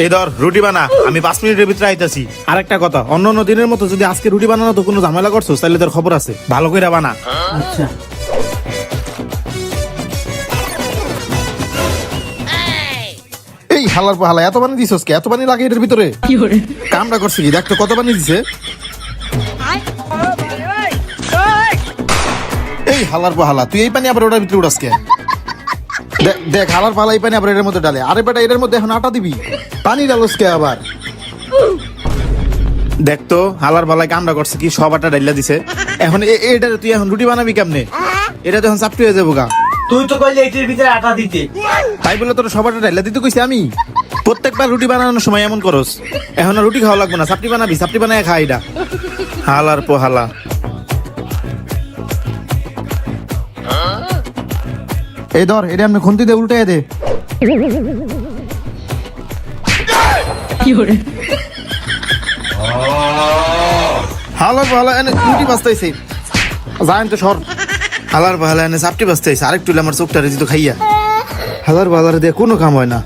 এই ধর রুটি বানা, আমি 5 মিনিটের ভিতরে আইতাছি। আর একটা কথা, অন্য অন্য দিনের মতো যদি আজকে রুটি বানানো তো কোনো ঝামেলা করছো তাহলে তোর খবর আছে, ভালো করে বানা। আচ্ছা। এই হালার পাহালা এত পানি দিছস কে? এত পানি লাগে এটার ভিতরে? কামটা করছে কি? দেখ তো কত পানি দিছে। এই হালার পাহালা তুই এই পানি আবার ওটার ভিতরে উড়াস কে? দেখ হালার পাহালা এই পানি আবার এটার মধ্যে ডালে। আরে বেটা এটার মধ্যে এখন আটা দিবি, পানি ডালস কে আবার? দেখ তো হালার বালায় কামড়া করছে কি, সব আটা ডাইলা দিছে। এখন এটা তুই এখন রুটি বানাবি কেমনে? এটা তো এখন চাপটি হয়ে যাবো গা। তুই তো কইলে এটির ভিতরে আটা দিতে। তাই বলে তোর সব আটা ডাইলা দিতে কইছি আমি? প্রত্যেকবার রুটি বানানোর সময় এমন করস। এখন আর রুটি খাওয়া লাগবে না, চাপটি বানাবি, চাপটি বানায় খা এটা। হালার পোহালা। এই ধর এটা আমি খুন্তি দিয়ে উল্টে দে। হালার পাহালা এনে রুটি বাস্তাইছে। জানেন তো সর। হালার পাহালা এনে চাপটি বাজতে আইছে, আরেকটু হলে আমার চোখটা রেজিত খাইয়া। হালার বালারে দিয়ে কোনো কাম হয় না।